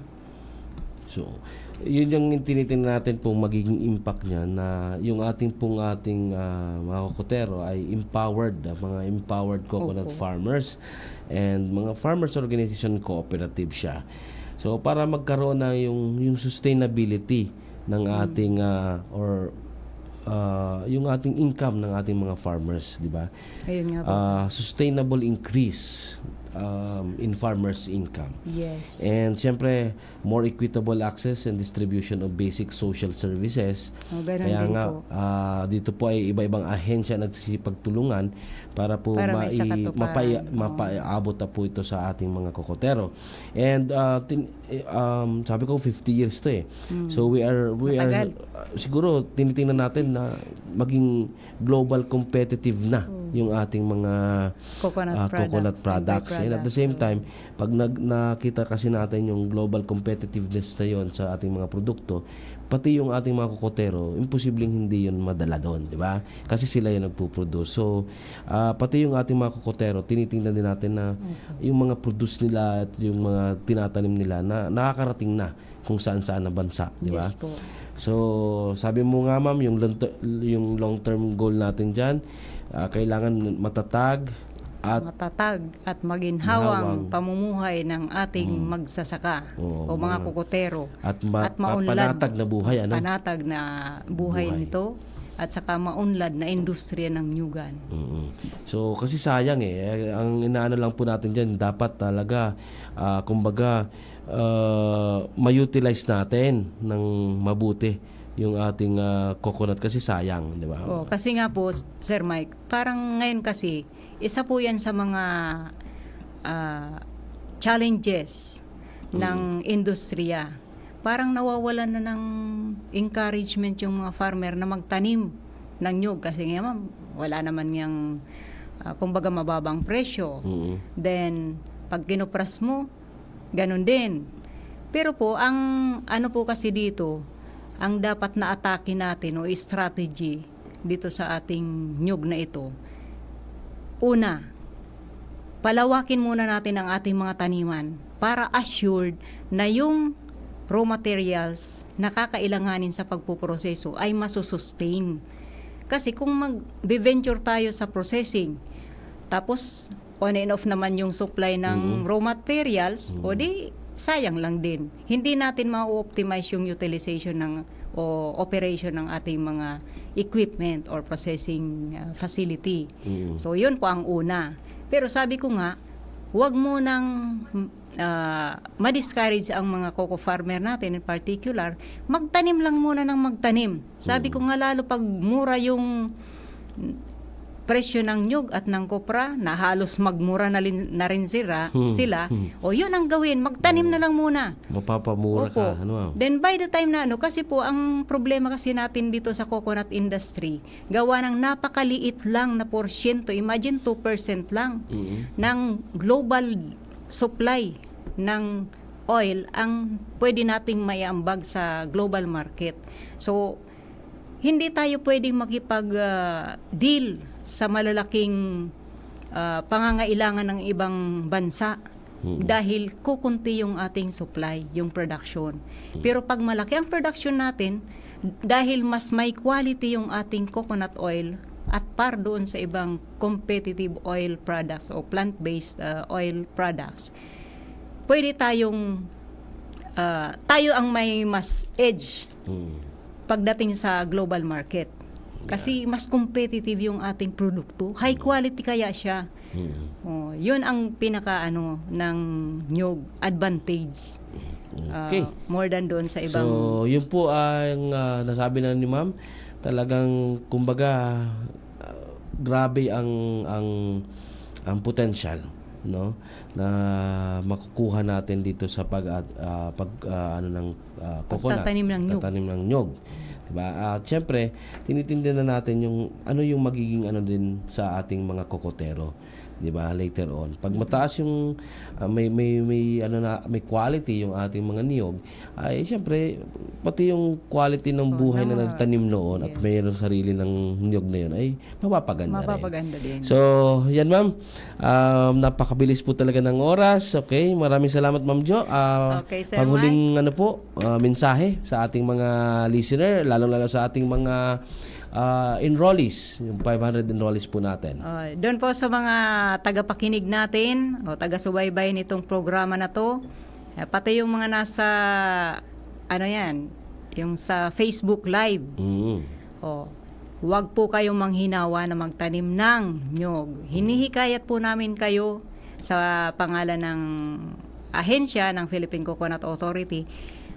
So, yun yung tinitingnan natin pong magiging impact niya na yung ating mga kokotero ay empowered, mga empowered coconut farmers and mga farmers organization cooperative siya. So, para magkaroon na yung sustainability ng ating yung ating income ng ating mga farmers, di ba? Ayun nga po, sir. Sustainable increase in farmers' income. Yes. And siyempre, more equitable access and distribution of basic social services. Ganun Kaya din nga, po. dito po ay iba-ibang ahensya nagsisipagtulungan para po Para may sakatuparan. mapaiabot na po ito sa ating mga kokotero. And sabi ko 50 years to eh. So we are Matagal. siguro tinitingnan natin na maging global competitive na yung ating mga Coconut coconut products. And at the same So, time, pag nakita kasi natin yung global competitiveness na yon sa ating mga produkto, pati yung ating mga kokotero, imposibleng hindi yun madala doon, di ba? Kasi sila yung nagpo-produce. So, pati yung ating mga kokotero, tinitingnan din natin na yung mga produce nila at yung mga tinatanim nila na nakakarating na kung saan-saan na bansa, di ba? yes po. So, sabi mo nga ma'am, yung long-term goal natin dyan, kailangan matatag at Matatag at maginhawang pamumuhay ng ating magsasaka Oo, o mga kokotero. at maunlad. panatag na buhay, ano? Panatag na buhay Buhay. nito at saka maunlad na industriya ng nyugan. So, kasi sayang ang inaano lang po natin dyan, dapat talaga, kumbaga, ma-utilize natin ng mabuti yung ating coconut kasi sayang, di ba? Oh, kasi nga po, Sir Mike, parang ngayon kasi, isa po yan sa mga challenges ng industriya. Parang nawawalan na ng encouragement yung mga farmer na magtanim ng nyug kasi nga ma'am, wala naman yung kumbaga mababang presyo. Then, pag kinupras mo, ganun din. Pero po, ang ano po kasi dito, ang dapat na atake natin o strategy dito sa ating nyug na ito, una, palawakin muna natin ang ating mga taniman para assured na yung raw materials na kakailanganin sa pagpuproseso ay masusustain. Kasi kung mag-venture tayo sa processing, tapos on and off naman yung supply ng raw materials, o di sayang lang din. Hindi natin ma-optimize yung utilization ng o operation ng ating mga equipment or processing facility. So yun po ang una. Pero sabi ko nga, huwag mo nang ma-discourage ang mga coco farmer natin in particular, magtanim lang muna ng magtanim. Sabi ko nga lalo pag mura yung presyo ng nyug at ng kopra na halos magmura na rin sila, o yun ang gawin, magtanim na lang muna. Mapapamura Opo. ka, ano? Then by the time na kasi po ang problema kasi natin dito sa coconut industry, gawa ng napakaliit lang na porsyento, imagine 2% lang ng global supply ng oil ang pwede nating maiambag sa global market. So, hindi tayo pwedeng makipag-deal sa malalaking pangangailangan ng ibang bansa dahil kukunti yung ating supply, yung production. Pero pag malaki ang production natin, dahil mas may quality yung ating coconut oil at par doon sa ibang competitive oil products o plant-based oil products, pwede tayong tayo ang may mas edge pagdating sa global market. Kasi mas competitive yung ating produkto. High quality kaya siya. Yun ang pinaka ng nyug advantage. Okay. More than doon sa ibang... So, yun po ang nasabi na ni ma'am. Talagang, kumbaga, grabe ang potential, no, na makukuha natin dito sa ng coconut, Pagtatanim ng nyug. Pagtatanim ng nyug. Diba? At syempre, tinitindihan na natin yung magiging din sa ating mga kokotero, 'di ba? Later on. Pag mataas yung may quality yung ating mga niyog, ay syempre pati yung quality ng buhay na nagtanim noon at mayroong sarili ng niyog na yun ay mapapaganda rin. din. So, yan ma'am. Napakabilis po talaga ng oras. Okay, maraming salamat Ma'am Jo. Okay, Sir Panghuling mensahe sa ating mga listener, lalo-lalo sa ating mga enrollees, yung 500 enrollees po natin. Doon po sa mga tagapakinig natin o taga-subaybay nitong programa na to, pati yung mga nasa yung sa Facebook Live. huwag po kayong manghinawa na magtanim ng nyog. Hinihikayat po namin kayo sa pangalan ng ahensya ng Philippine Coconut Authority,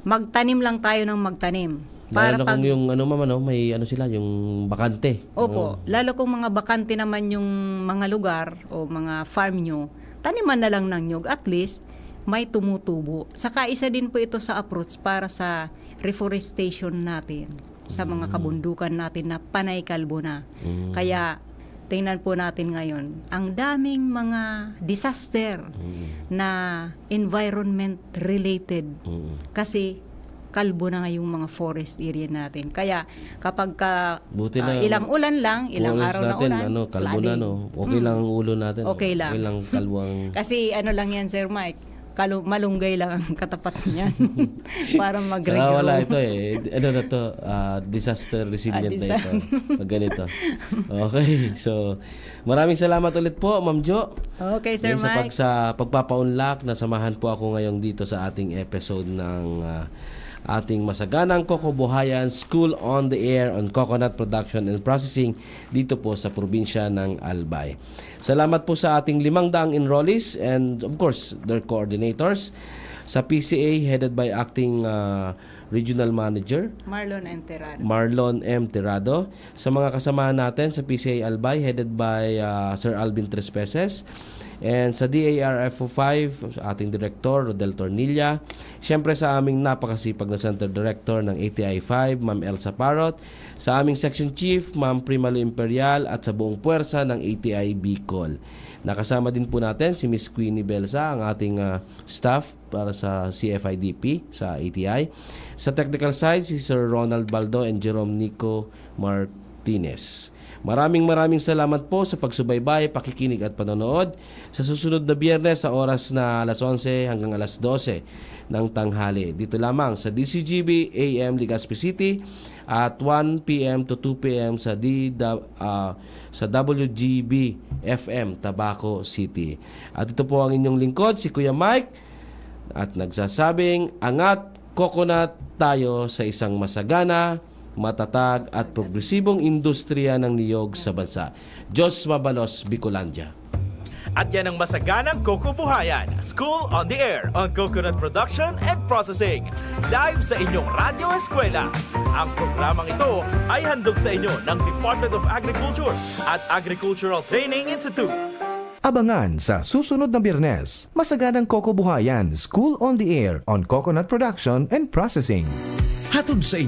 magtanim lang tayo ng magtanim. Lalo kung yung may sila, yung bakante. Opo, lalo kung mga bakante naman yung mga lugar o mga farm nyo, taniman na lang ng nyog, at least may tumutubo. Saka isa din po ito sa approach para sa reforestation natin, sa mga kabundukan natin na panay kalbo na. Kaya tingnan po natin ngayon, ang daming mga disaster na environment related kasi kalbo na nga yung mga forest area natin. Kaya kapag Buti na, ilang ulan lang, ilang oras araw na natin, ulan, kalbo na, flooding. Okay lang ang ulo natin. Okay lang. Okay lang kalwang... Kasi lang yan, Sir Mike, malunggay lang ang katapat niyan para Saka mag-regrow. wala ito disaster resilient na ito. Pag ganito. Okay, so maraming salamat ulit po, Ma'am Jo. Okay, Sir Mike. Sa pagpapaunlak, nasamahan po ako ngayon dito sa ating episode ng ating masaganang Kokobuhayan School on the Air on Coconut Production and Processing dito po sa probinsya ng Albay. Salamat po sa ating 500 enrollees and of course their coordinators sa PCA headed by acting Regional Manager Marlon M. Tirado, sa mga kasamahan natin sa PCA Albay headed by Sir Alvin Trespeses, and sa DARFO5 sa ating Director Rodel Tornilla, siyempre sa aming napakasipag na Center Director ng ATI 5 Ma'am Elsa Parot, sa aming Section Chief Ma'am Primalo Imperial, at sa buong puwersa ng ATI Bicol. Nakasama din po natin si Miss Queenie Belsa, ang ating staff para sa CFIDP sa ATI. Sa technical side, si Sir Ronald Baldo and Jerome Nico Martinez. Maraming salamat po sa pagsubaybay, pakikinig at panonood. Sa susunod na Biyernes sa oras na alas 11 hanggang alas 12 ng tanghali. Dito lamang sa DCGB AM Legazpi City at 1 p.m. to 2 p.m. sa WGB FM Tabaco City. At ito po ang inyong lingkod, si Kuya Mike, at nagsasabing, angat coconut tayo sa isang masagana, matatag at progresibong industriya ng niyog sa bansa. Diyos mabalos, Bicolandia. At yan ang masaganang Kokobuhayan, School on the Air on Coconut Production and Processing. Live sa inyong Radio Eskwela. Ang programang ito ay handog sa inyo ng Department of Agriculture at Agricultural Training Institute. Abangan sa susunod na Biyernes, masaganang Kokobuhayan School on the Air on Coconut Production and Processing. Hatod sa inyo